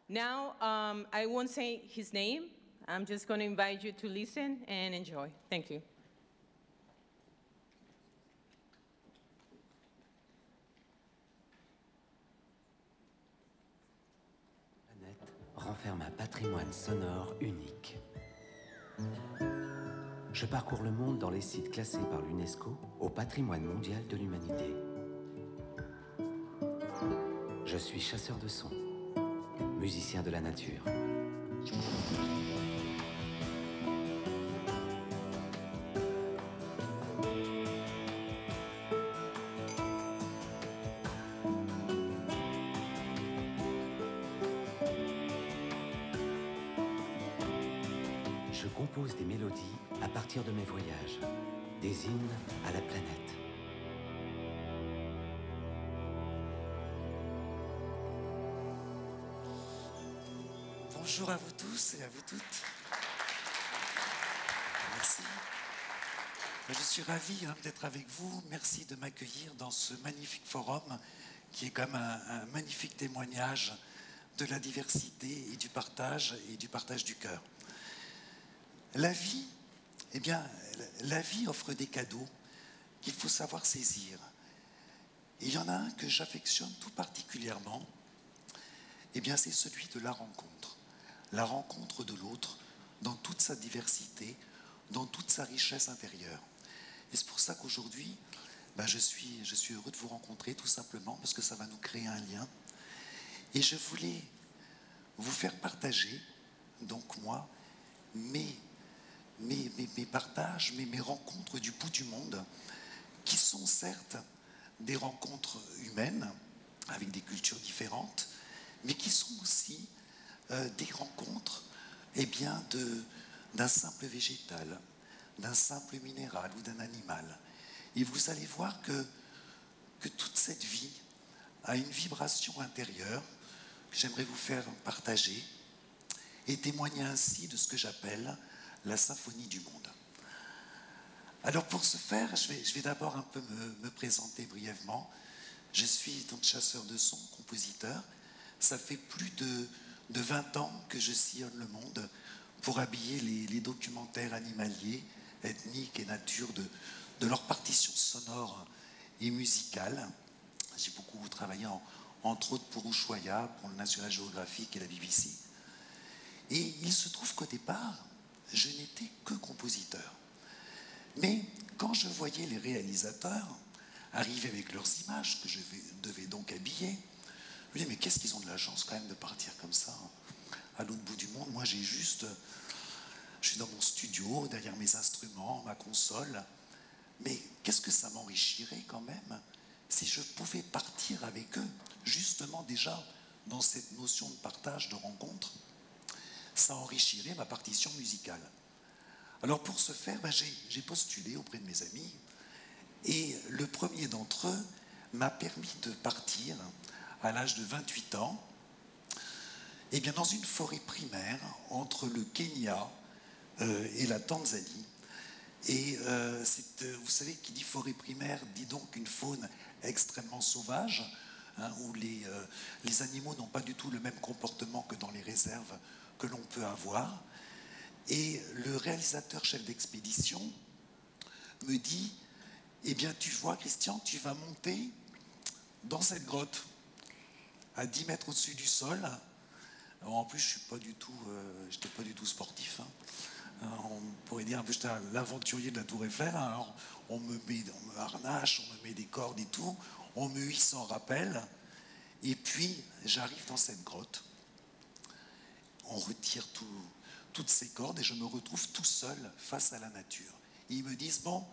Now, I won't say his name. I'm just going to invite you to listen and enjoy. Thank you. Renferme un patrimoine sonore unique. Je parcours le monde dans les sites classés par l'UNESCO au patrimoine mondial de l'humanité. Je suis chasseur de sons, musicien de la nature. Je compose des mélodies à partir de mes voyages, des hymnes à la planète. Bonjour à vous tous et à vous toutes. Merci. Je suis ravi d'être avec vous. Merci de m'accueillir dans ce magnifique forum qui est comme un magnifique témoignage de la diversité et du partage du cœur. La vie, eh bien, la vie offre des cadeaux qu'il faut savoir saisir. Et il y en a un que j'affectionne tout particulièrement, eh bien, c'est celui de la rencontre de l'autre dans toute sa diversité, dans toute sa richesse intérieure. Et c'est pour ça qu'aujourd'hui, je suis heureux de vous rencontrer tout simplement parce que ça va nous créer un lien. Et je voulais vous faire partager, donc moi, mes partages, mes rencontres du bout du monde, qui sont certes des rencontres humaines, avec des cultures différentes, mais qui sont aussi des rencontres d'un simple végétal, d'un simple minéral ou d'un animal. Et vous allez voir que toute cette vie a une vibration intérieure que j'aimerais vous faire partager et témoigner ainsi de ce que j'appelle la symphonie du monde. Alors pour ce faire, je vais d'abord un peu me présenter brièvement. Je suis donc chasseur de sons, compositeur. Ça fait plus de 20 ans que je sillonne le monde pour habiller les documentaires animaliers, ethniques et nature de leur partition sonore et musicale. J'ai beaucoup travaillé entre autres pour Ushuaïa, pour le National Geographic et la BBC. Et il se trouve qu'au départ, je n'étais que compositeur. Mais quand je voyais les réalisateurs arriver avec leurs images, que je devais donc habiller, je me disais, mais qu'est-ce qu'ils ont de la chance quand même de partir comme ça, à l'autre bout du monde. Moi, je suis dans mon studio, derrière mes instruments, ma console. Mais qu'est-ce que ça m'enrichirait quand même si je pouvais partir avec eux, justement déjà dans cette notion de partage, de rencontre. Ça enrichirait ma partition musicale. Alors pour ce faire, j'ai postulé auprès de mes amis et le premier d'entre eux m'a permis de partir à l'âge de 28 ans dans une forêt primaire entre le Kenya et la Tanzanie. Et vous savez, qui dit forêt primaire dit donc une faune extrêmement sauvage, où les animaux n'ont pas du tout le même comportement que dans les réserves que l'on peut avoir. Et le réalisateur chef d'expédition me dit, eh bien tu vois Christian, tu vas monter dans cette grotte à 10 mètres au-dessus du sol. Alors, en plus je n'étais pas du tout sportif. On pourrait dire un peu j'étais l'aventurier de la Tour Eiffel. Alors on me harnache, on me met des cordes et tout, on me hisse sans rappel. Et puis j'arrive dans cette grotte. On retire toutes ces cordes et je me retrouve tout seul face à la nature. Et ils me disent, bon,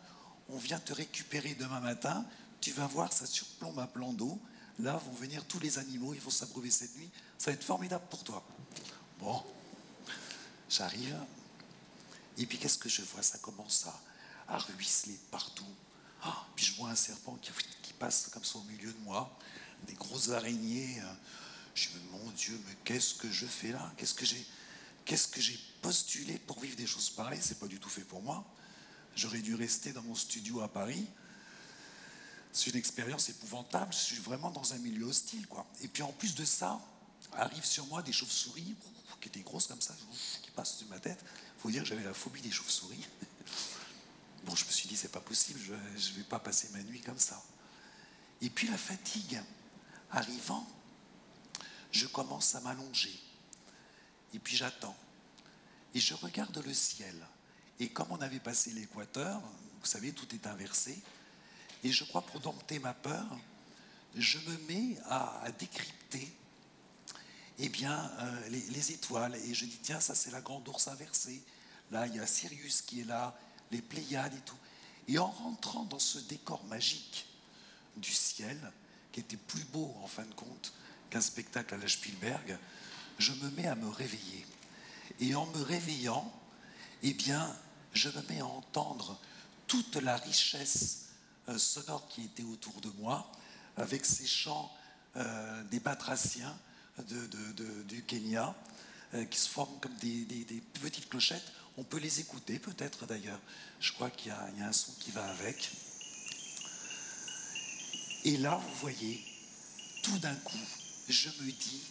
on vient te récupérer demain matin, tu vas voir, ça surplombe un plan d'eau, là vont venir tous les animaux, ils vont s'abreuver cette nuit, ça va être formidable pour toi. Bon, j'arrive, et puis qu'est-ce que je vois? Ça commence à ruisseler partout. Puis je vois un serpent qui passe comme ça au milieu de moi, des grosses araignées. Je me dis, mon Dieu, mais qu'est-ce que je fais là? Qu'est-ce que j'ai postulé pour vivre des choses pareilles? C'est pas du tout fait pour moi. J'aurais dû rester dans mon studio à Paris. C'est une expérience épouvantable. Je suis vraiment dans un milieu hostile, quoi. Et puis en plus de ça, arrivent sur moi des chauves-souris qui étaient grosses comme ça, qui passent sur ma tête. Il faut dire que j'avais la phobie des chauves-souris. Bon, je me suis dit, c'est pas possible, je ne vais pas passer ma nuit comme ça. Et puis la fatigue arrivant, je commence à m'allonger. Et puis j'attends. Et je regarde le ciel. Et comme on avait passé l'équateur, vous savez, tout est inversé. Et je crois, pour dompter ma peur, je me mets à décrypter eh bien, les étoiles. Et je dis, tiens, ça c'est la grande ourse inversée. Là, il y a Sirius qui est là, les Pléiades et tout. Et en rentrant dans ce décor magique du ciel, qui était plus beau en fin de compte qu'un spectacle à la Spielberg, je me mets à me réveiller. Et en me réveillant, eh bien, je me mets à entendre toute la richesse sonore qui était autour de moi, avec ces chants des batraciens du Kenya, qui se forment comme des petites clochettes. On peut les écouter peut-être d'ailleurs. Je crois qu'il y a un son qui va avec. Et là, vous voyez, tout d'un coup, je me dis,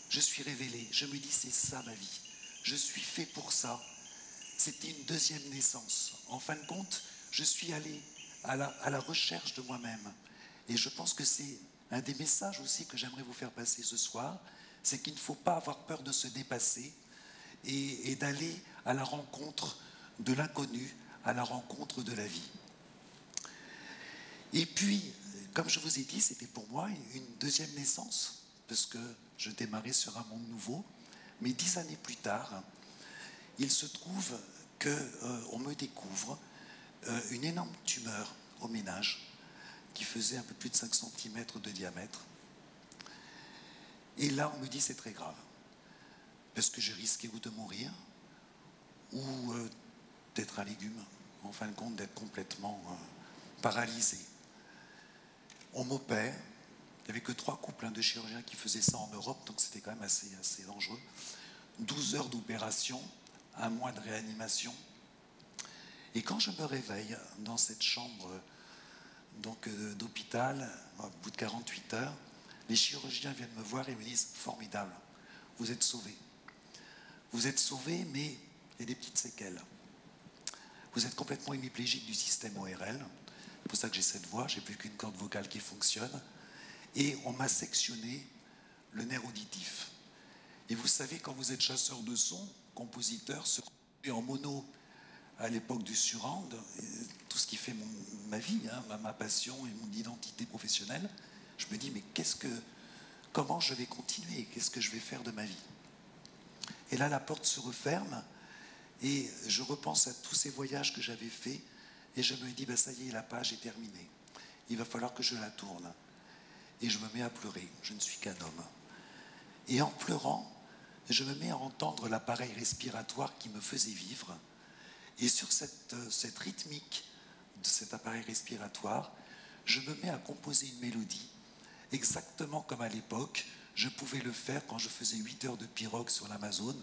je suis révélé, je me dis, c'est ça ma vie. Je suis fait pour ça. C'était une deuxième naissance. En fin de compte, je suis allé à la recherche de moi-même. Et je pense que c'est un des messages aussi que j'aimerais vous faire passer ce soir, c'est qu'il ne faut pas avoir peur de se dépasser et d'aller à la rencontre de l'inconnu, à la rencontre de la vie. Et puis, comme je vous ai dit, c'était pour moi une deuxième naissance, parce que je démarrais sur un monde nouveau. Mais 10 années plus tard, il se trouve qu'on me découvre une énorme tumeur au ménage qui faisait un peu plus de 5 cm de diamètre. Et là, on me dit c'est très grave, parce que je risquais ou de mourir, ou d'être un légume, en fin de compte d'être complètement paralysé. On m'opère. Il n'y avait que 3 couples de chirurgiens qui faisaient ça en Europe, donc c'était quand même assez dangereux. 12 heures d'opération, 1 mois de réanimation. Et quand je me réveille dans cette chambre d'hôpital, au bout de 48 heures, les chirurgiens viennent me voir et me disent « Formidable, vous êtes sauvé. Vous êtes sauvé, mais il y a des petites séquelles. Vous êtes complètement hémiplégique du système ORL. C'est pour ça que j'ai cette voix, j'ai plus qu'une corde vocale qui fonctionne. Et on m'a sectionné le nerf auditif. Et vous savez, quand vous êtes chasseur de son, compositeur, en mono à l'époque du surround, tout ce qui fait ma vie, hein, ma passion et mon identité professionnelle, je me dis, mais comment je vais continuer? Qu'est-ce que je vais faire de ma vie? Et là, la porte se referme et je repense à tous ces voyages que j'avais faits et je me dis, bah, ça y est, la page est terminée. Il va falloir que je la tourne. Et je me mets à pleurer, je ne suis qu'un homme. Et en pleurant, je me mets à entendre l'appareil respiratoire qui me faisait vivre. Et sur cette rythmique de cet appareil respiratoire, je me mets à composer une mélodie, exactement comme à l'époque, je pouvais le faire quand je faisais 8 heures de pirogue sur l'Amazone,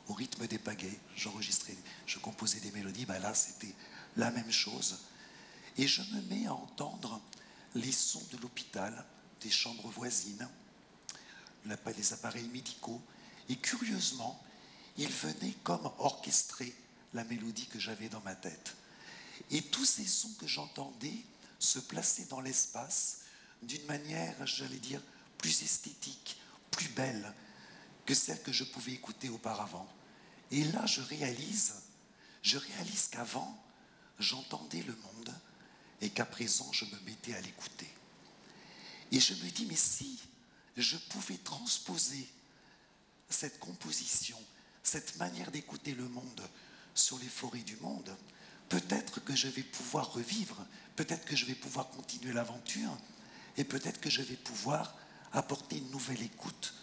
au rythme des pagaies. J'enregistrais, je composais des mélodies, ben là c'était la même chose. Et je me mets à entendre les sons de l'hôpital, des chambres voisines, les appareils médicaux. Et curieusement, ils venaient comme orchestrer la mélodie que j'avais dans ma tête. Et tous ces sons que j'entendais se plaçaient dans l'espace d'une manière, j'allais dire, plus esthétique, plus belle que celle que je pouvais écouter auparavant. Et là, je réalise qu'avant, j'entendais le monde et qu'à présent, je me mettais à l'écouter. Et je me dis, mais si je pouvais transposer cette composition, cette manière d'écouter le monde sur les forêts du monde, peut-être que je vais pouvoir revivre, peut-être que je vais pouvoir continuer l'aventure, et peut-être que je vais pouvoir apporter une nouvelle écoute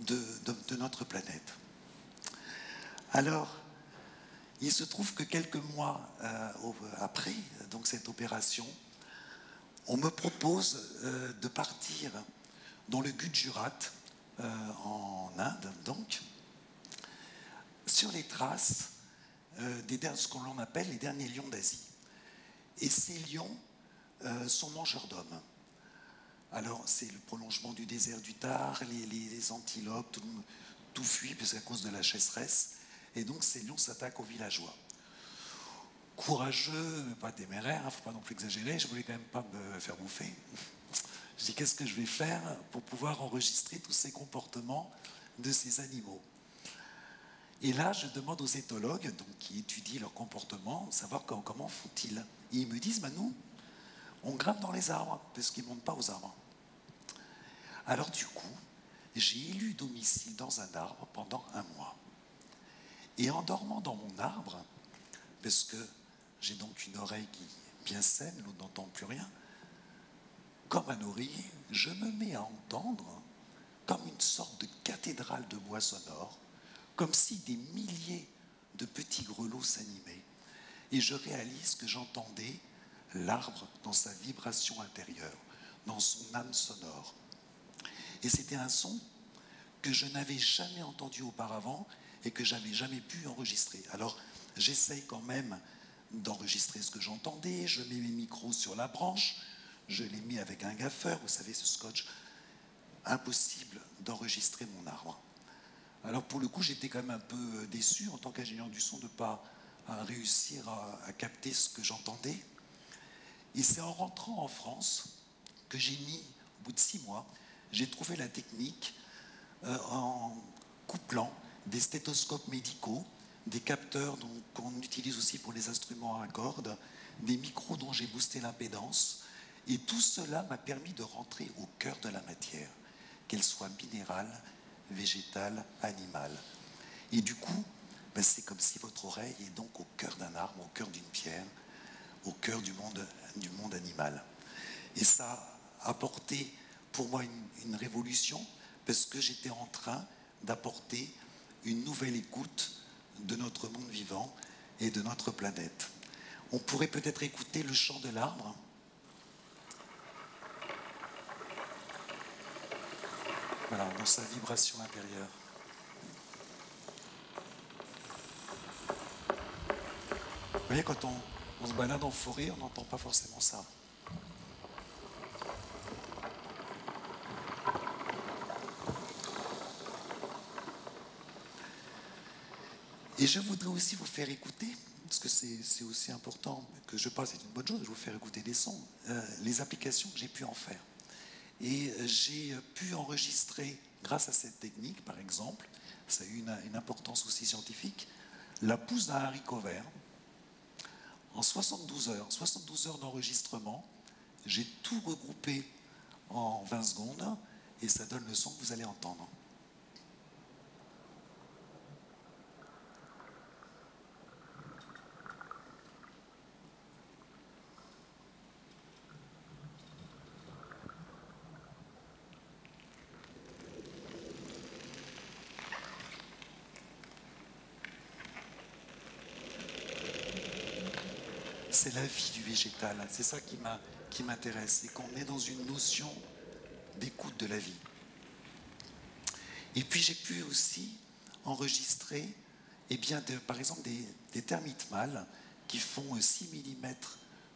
de notre planète. Alors, il se trouve que quelques mois après donc cette opération, on me propose de partir dans le Gujarat, en Inde, donc, sur les traces ce que l'on appelle les derniers lions d'Asie. Et ces lions sont mangeurs d'hommes. Alors, c'est le prolongement du désert du Thar, les antilopes, tout fuit parce qu'à cause de la chasseresse. Et donc, ces lions s'attaquent aux villageois. Courageux, mais pas téméraire, il ne faut pas non plus exagérer, je voulais quand même pas me faire bouffer. Je dis, qu'est-ce que je vais faire pour pouvoir enregistrer tous ces comportements de ces animaux? Et là, je demande aux éthologues, donc, qui étudient leur comportement, savoir comment font-ils. Et ils me disent, nous, on grimpe dans les arbres, parce qu'ils ne montent pas aux arbres. Alors du coup, j'ai élu domicile dans un arbre pendant 1 mois. Et en dormant dans mon arbre, parce que j'ai donc une oreille qui est bien saine, l'on n'entend plus rien, comme un oreiller, je me mets à entendre comme une sorte de cathédrale de bois sonore, comme si des milliers de petits grelots s'animaient. Et je réalise que j'entendais l'arbre dans sa vibration intérieure, dans son âme sonore. Et c'était un son que je n'avais jamais entendu auparavant et que j'avais jamais pu enregistrer. Alors, j'essaye quand même d'enregistrer ce que j'entendais, je mets mes micros sur la branche, je les mets avec un gaffeur, vous savez, ce scotch. Impossible d'enregistrer mon arbre. Alors, pour le coup, j'étais quand même un peu déçu en tant qu'ingénieur du son de ne pas réussir à capter ce que j'entendais. Et c'est en rentrant en France que j'ai mis, au bout de 6 mois, j'ai trouvé la technique en couplant des stéthoscopes médicaux, des capteurs qu'on utilise aussi pour les instruments à cordes, des micros dont j'ai boosté l'impédance. Et tout cela m'a permis de rentrer au cœur de la matière, qu'elle soit minérale, végétale, animale. Et du coup, c'est comme si votre oreille est donc au cœur d'un arbre, au cœur d'une pierre, au cœur du monde animal. Et ça a apporté pour moi une révolution, parce que j'étais en train d'apporter une nouvelle écoute de notre monde vivant et de notre planète. On pourrait peut-être écouter le chant de l'arbre. Voilà, dans sa vibration intérieure. Vous voyez, quand on se balade en forêt, on n'entend pas forcément ça. Et je voudrais aussi vous faire écouter, parce que c'est aussi important que je parle, c'est une bonne chose de vous faire écouter des sons, les applications que j'ai pu en faire. Et j'ai pu enregistrer, grâce à cette technique, par exemple, ça a eu une importance aussi scientifique, la pousse d'un haricot vert. En 72 heures d'enregistrement, j'ai tout regroupé en 20 secondes et ça donne le son que vous allez entendre. C'est la vie du végétal, c'est ça qui m'intéresse, c'est qu'on est dans une notion d'écoute de la vie. Et puis j'ai pu aussi enregistrer, par exemple, des termites mâles qui font 6 mm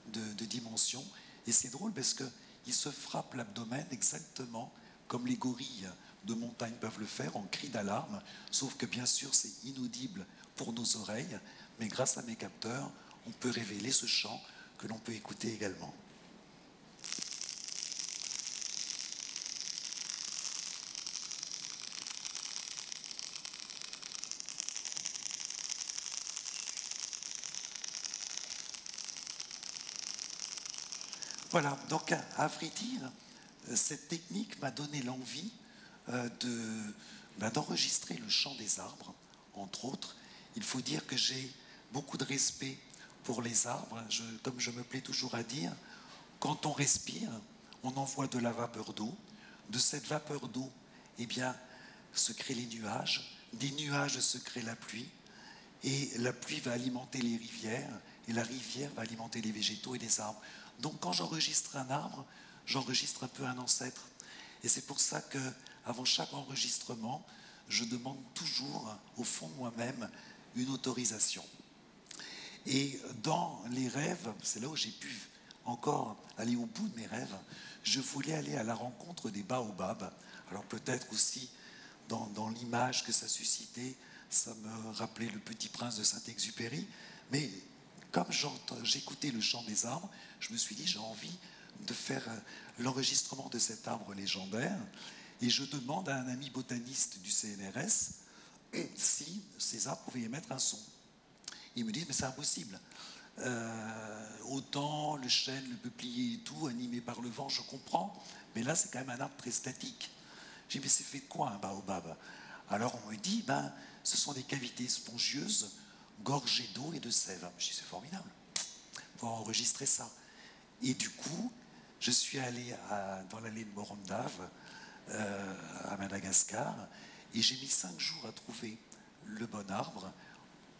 de dimension. Et c'est drôle parce qu'ils se frappent l'abdomen exactement comme les gorilles de montagne peuvent le faire en cri d'alarme, sauf que bien sûr c'est inaudible pour nos oreilles, mais grâce à mes capteurs, on peut révéler ce chant que l'on peut écouter également. Voilà, donc à vrai dire, cette technique m'a donné l'envie d'enregistrer le chant des arbres, entre autres. Il faut dire que j'ai beaucoup de respect pour les arbres. Comme je me plais toujours à dire, quand on respire, on envoie de la vapeur d'eau. De cette vapeur d'eau, se créent les nuages. Des nuages se crée la pluie. Et la pluie va alimenter les rivières. Et la rivière va alimenter les végétaux et les arbres. Donc quand j'enregistre un arbre, j'enregistre un peu un ancêtre. Et c'est pour ça qu'avant chaque enregistrement, je demande toujours, au fond de moi-même, une autorisation. Et dans les rêves, c'est là où j'ai pu encore aller au bout de mes rêves, je voulais aller à la rencontre des baobabs. Alors peut-être aussi dans l'image que ça suscitait, ça me rappelait le Petit Prince de Saint-Exupéry, mais comme j'écoutais le chant des arbres, je me suis dit j'ai envie de faire l'enregistrement de cet arbre légendaire, et je demande à un ami botaniste du CNRS si ces arbres pouvaient émettre un son. Ils me disent mais c'est impossible. Autant le chêne, le peuplier et tout, animé par le vent, je comprends, mais là c'est quand même un arbre très statique. J'ai dit mais c'est fait de quoi un baobab? Alors on me dit ben ce sont des cavités spongieuses gorgées d'eau et de sève. Je dis c'est formidable, pour enregistrer ça. Et du coup, je suis allé dans l'allée de Morondave, à Madagascar, et j'ai mis 5 jours à trouver le bon arbre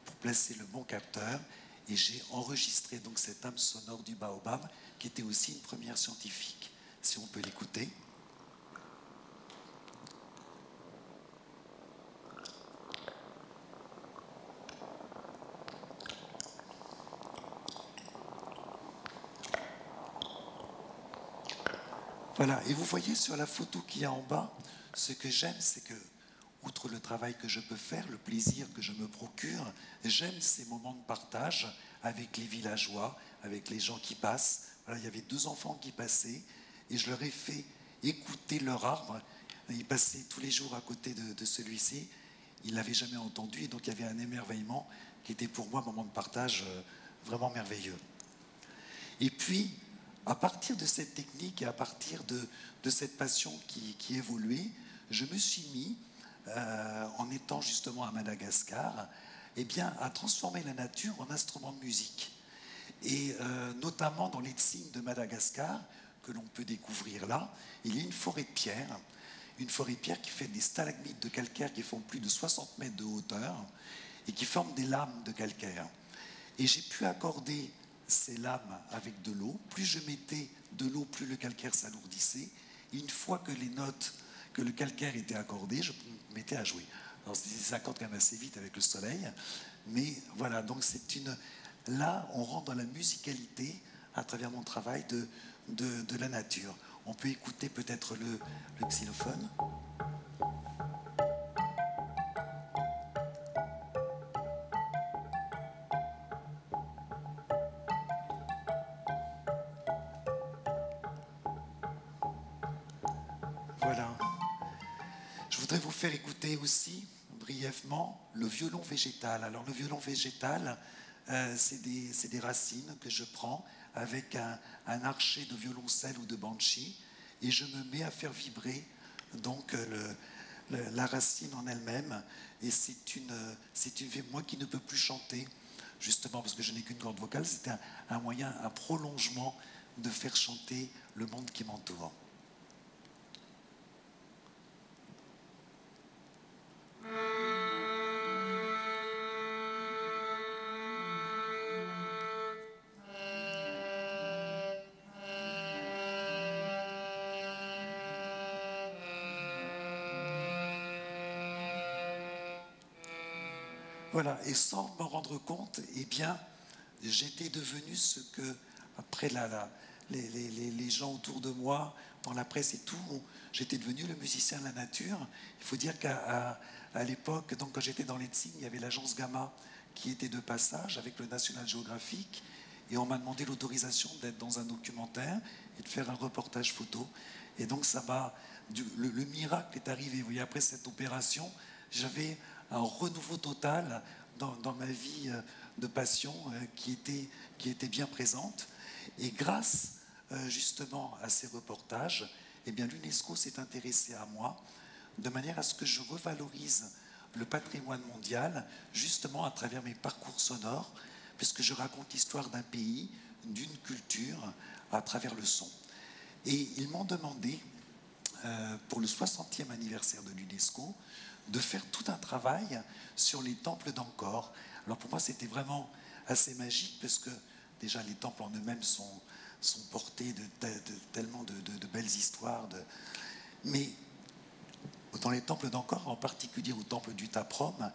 pour placer le bon capteur, et j'ai enregistré donc cette âme sonore du baobab, qui était aussi une première scientifique. Si on peut l'écouter. Voilà, et vous voyez sur la photo qu'il y a en bas, ce que j'aime, c'est que, outre le travail que je peux faire, le plaisir que je me procure, j'aime ces moments de partage avec les villageois, avec les gens qui passent. Voilà, il y avait 2 enfants qui passaient, et je leur ai fait écouter leur arbre. Ils passaient tous les jours à côté de celui-ci, ils ne l'avaient jamais entendu, et donc il y avait un émerveillement qui était pour moi un moment de partage vraiment merveilleux. Et puis, à partir de cette technique et à partir de cette passion qui évoluait, je me suis mis, en étant justement à Madagascar, eh bien, à transformer la nature en instrument de musique. Et notamment dans les Tsignes de Madagascar, que l'on peut découvrir là, il y a une forêt de pierre qui fait des stalagmites de calcaire qui font plus de 60 mètres de hauteur et qui forment des lames de calcaire. Et j'ai pu accorder ces lames avec de l'eau. Plus je mettais de l'eau, plus le calcaire s'alourdissait. Et une fois que les notes, que le calcaire était accordé, je me mettais à jouer. Alors ça accorde quand même assez vite avec le soleil. Mais voilà, donc c'est une... Là, on rentre dans la musicalité à travers mon travail de la nature. On peut écouter peut-être le xylophone. Voilà. Je voudrais vous faire écouter aussi, brièvement, le violon végétal. Alors le violon végétal, c'est des racines que je prends avec un archet de violoncelle ou de banshee, et je me mets à faire vibrer donc la racine en elle-même. Et moi qui ne peux plus chanter, justement parce que je n'ai qu'une corde vocale, c'était un moyen, un prolongement de faire chanter le monde qui m'entoure. Voilà, et sans m'en rendre compte, eh bien, j'étais devenu ce que, après les gens autour de moi, dans la presse et tout, j'étais devenu le musicien de la nature. Il faut dire qu'à l'époque, donc quand j'étais dans les Tsignes, il y avait l'agence Gamma qui était de passage avec le National Geographic, et on m'a demandé l'autorisation d'être dans un documentaire et de faire un reportage photo. Et donc le miracle est arrivé. Vous voyez, après cette opération, j'avais un renouveau total dans ma vie de passion qui était bien présente. Et grâce justement à ces reportages, eh bien, l'UNESCO s'est intéressé à moi de manière à ce que je revalorise le patrimoine mondial justement à travers mes parcours sonores, puisque je raconte l'histoire d'un pays, d'une culture à travers le son. Et ils m'ont demandé, pour le 60e anniversaire de l'UNESCO, de faire tout un travail sur les temples d'Angkor. Alors pour moi, c'était vraiment assez magique, parce que déjà les temples en eux-mêmes sont portés de tellement de belles histoires. Mais dans les temples d'Angkor, en particulier au temple du Taprom,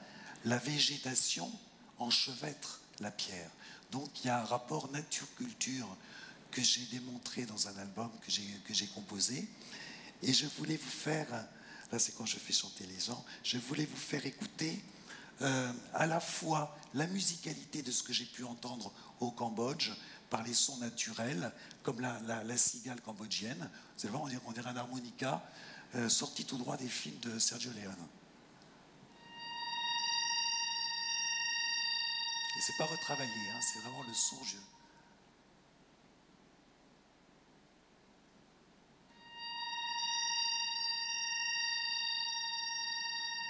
la végétation enchevêtre la pierre. Donc il y a un rapport nature-culture que j'ai démontré dans un album que j'ai composé. Et je voulais vous faire, là c'est quand je fais chanter les gens, je voulais vous faire écouter à la fois la musicalité de ce que j'ai pu entendre au Cambodge, par les sons naturels, comme la cigale cambodgienne. C'est vraiment, on dirait un harmonica sorti tout droit des films de Sergio Leone. Et c'est pas retravaillé, hein, c'est vraiment le son.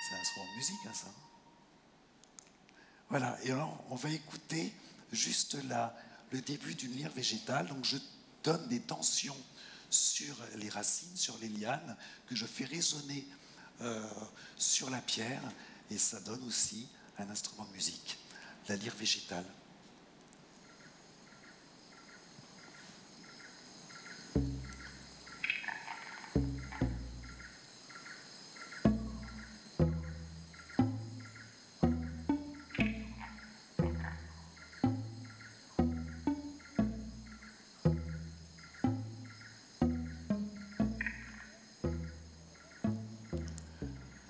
C'est un instrument de musique, hein, ça. Voilà, et alors on va écouter juste le début d'une lyre végétale. Donc je donne des tensions sur les racines, sur les lianes, que je fais résonner sur la pierre, et ça donne aussi un instrument de musique, la lyre végétale.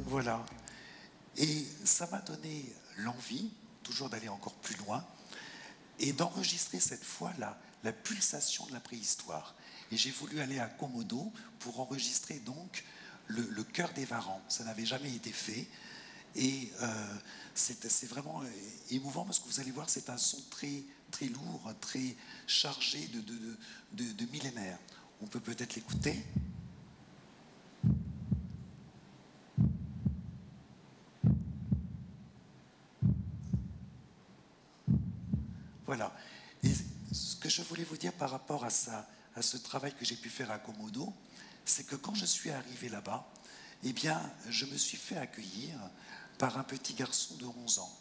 Voilà. Et ça m'a donné l'envie, toujours d'aller encore plus loin, et d'enregistrer cette fois la pulsation de la préhistoire. Et j'ai voulu aller à Komodo pour enregistrer donc le chœur des Varans. Ça n'avait jamais été fait. Et c'est vraiment émouvant parce que vous allez voir, c'est un son très, très lourd, très chargé de millénaires. On peut peut-être l'écouter. Voilà. Et ce que je voulais vous dire par rapport à ce travail que j'ai pu faire à Komodo, c'est que quand je suis arrivé là-bas, eh bien, je me suis fait accueillir par un petit garçon de 11 ans.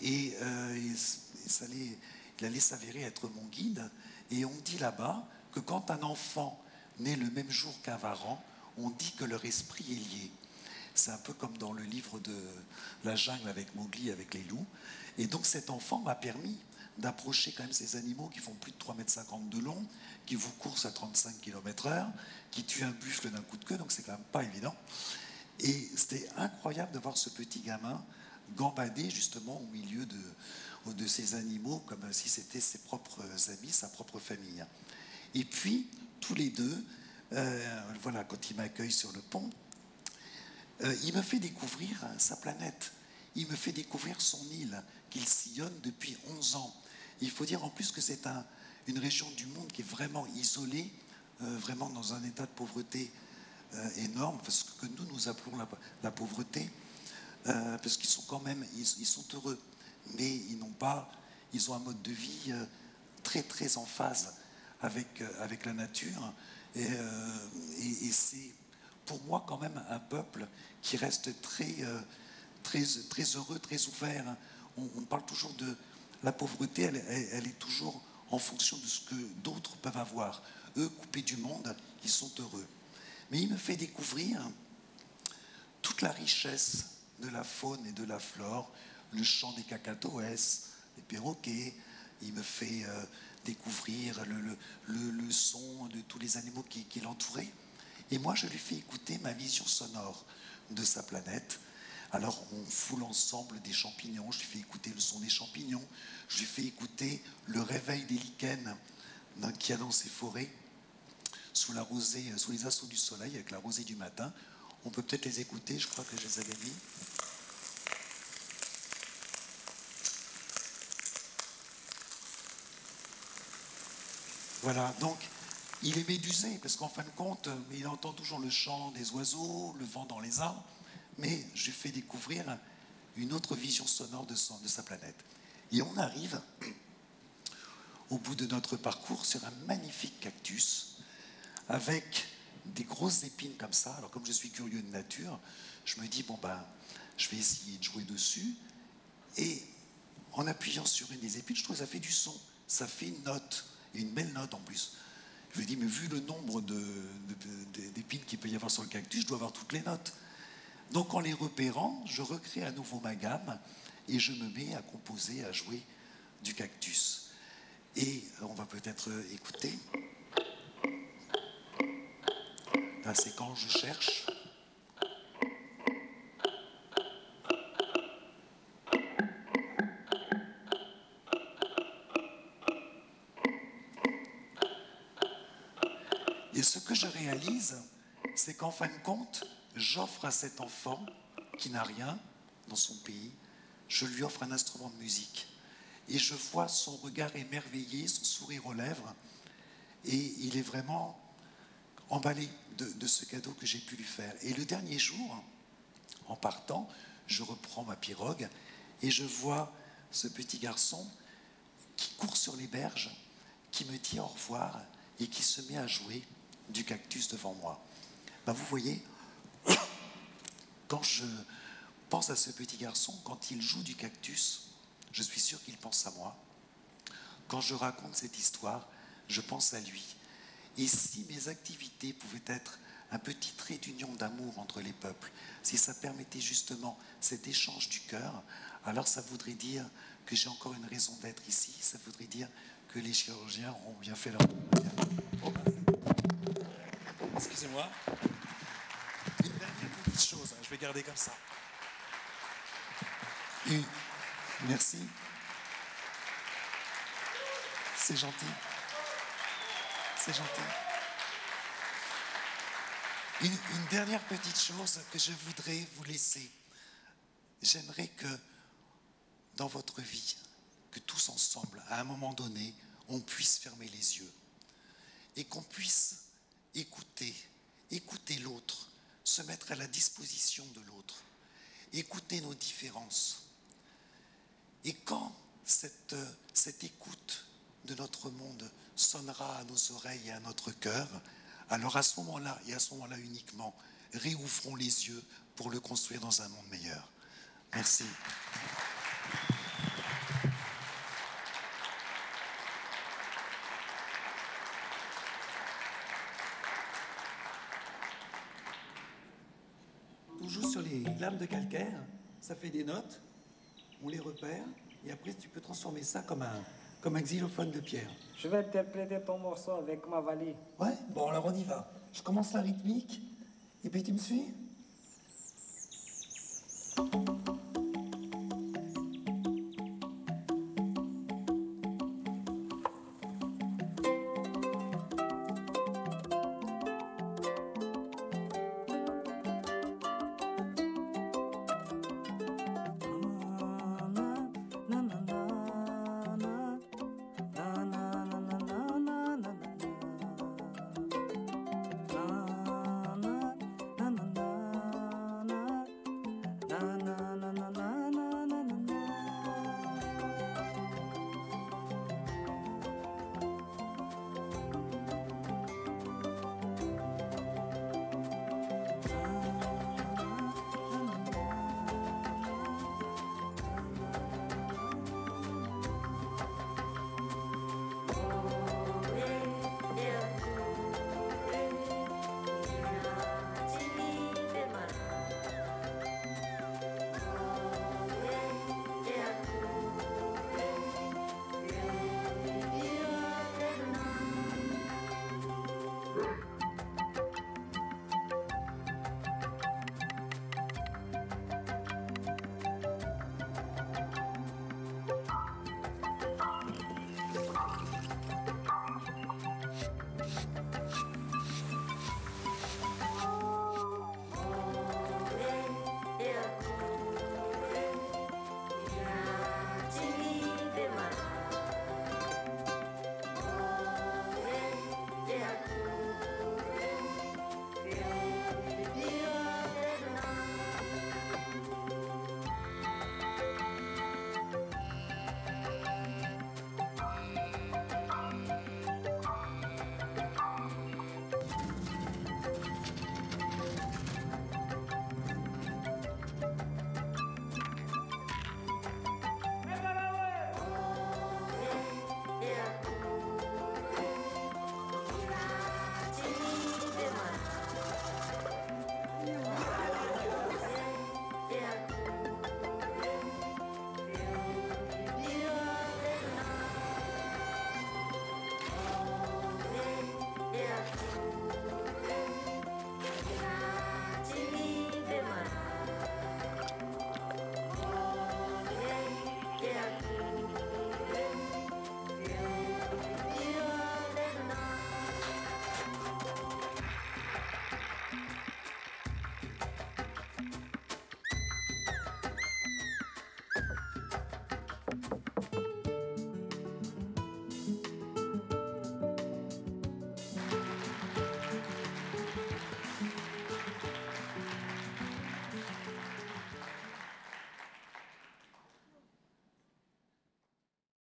Et il allait s'avérer être mon guide. Et on dit là-bas que quand un enfant naît le même jour qu'un varan, on dit que leur esprit est lié. C'est un peu comme dans le livre de la jungle avec Mowgli, avec les loups. Et donc cet enfant m'a permis d'approcher quand même ces animaux qui font plus de 3,50 m de long, qui vous coursent à 35 km/h, qui tuent un buffle d'un coup de queue, donc c'est quand même pas évident. Et c'était incroyable de voir ce petit gamin gambader justement au milieu de ces animaux, comme si c'était ses propres amis, sa propre famille. Et puis, tous les deux, voilà, quand il m'accueille sur le pont, il me fait découvrir sa planète. Il me fait découvrir son île, qu'il sillonne depuis 11 ans. Il faut dire en plus que c'est une région du monde qui est vraiment isolée, vraiment dans un état de pauvreté énorme, parce que nous appelons la pauvreté, parce qu'ils sont quand même, ils sont heureux, mais ils ont un mode de vie très très en phase avec la nature, et c'est pour moi quand même un peuple qui reste très heureux, très ouvert. On parle toujours de la pauvreté, elle est toujours en fonction de ce que d'autres peuvent avoir. Eux, coupés du monde, ils sont heureux. Mais il me fait découvrir toute la richesse de la faune et de la flore, le chant des cacatoès, des perroquets. Il me fait découvrir le son de tous les animaux qui l'entouraient. Et moi, je lui fais écouter ma vision sonore de sa planète. Alors, on foule ensemble des champignons, je lui fais écouter le son des champignons, je lui fais écouter le réveil des lichens qu'il y a dans ces forêts, sous la rosée, sous les assauts du soleil, avec la rosée du matin. On peut peut-être les écouter, je crois que je les avais mis. Voilà, donc il est médusé, parce qu'en fin de compte, il entend toujours le chant des oiseaux, le vent dans les arbres, mais je lui fais découvrir une autre vision sonore de sa planète. Et on arrive, au bout de notre parcours, sur un magnifique cactus, avec des grosses épines comme ça. Alors comme je suis curieux de nature, je me dis, bon ben, je vais essayer de jouer dessus, et en appuyant sur une des épines, je trouve que ça fait du son, ça fait une note, et une belle note en plus. Je me dis, mais vu le nombre d'épines qu'il peut y avoir sur le cactus, je dois avoir toutes les notes. Donc en les repérant, je recrée à nouveau ma gamme et je me mets à composer, à jouer du cactus. Et on va peut-être écouter la séquence Je cherche. Et ce que je réalise, c'est qu'en fin de compte, j'offre à cet enfant qui n'a rien dans son pays, je lui offre un instrument de musique. Et je vois son regard émerveillé, son sourire aux lèvres, et il est vraiment emballé de ce cadeau que j'ai pu lui faire. Et le dernier jour, en partant, je reprends ma pirogue et je vois ce petit garçon qui court sur les berges, qui me dit au revoir et qui se met à jouer du cactus devant moi. Ben vous voyez, quand je pense à ce petit garçon, quand il joue du cactus, je suis sûr qu'il pense à moi. Quand je raconte cette histoire, je pense à lui. Et si mes activités pouvaient être un petit trait d'union d'amour entre les peuples, si ça permettait justement cet échange du cœur, alors ça voudrait dire que j'ai encore une raison d'être ici, ça voudrait dire que les chirurgiens ont bien fait leur... Oh, excusez-moi. Une dernière petite chose, je vais garder comme ça. Merci. C'est gentil. C'est gentil. Une dernière petite chose que je voudrais vous laisser. J'aimerais que dans votre vie, que tous ensemble, à un moment donné, on puisse fermer les yeux et qu'on puisse écouter l'autre, se mettre à la disposition de l'autre, écouter nos différences. Et quand cette écoute de notre monde sonnera à nos oreilles et à notre cœur, alors à ce moment-là, et à ce moment-là uniquement, réouvrons les yeux pour le construire dans un monde meilleur. Merci. On joue sur les lames de calcaire, ça fait des notes, on les repère, et après tu peux transformer ça comme un xylophone de pierre. Je vais interpréter ton morceau avec ma valise. Ouais, bon alors on y va. Je commence la rythmique, et puis tu me suis ?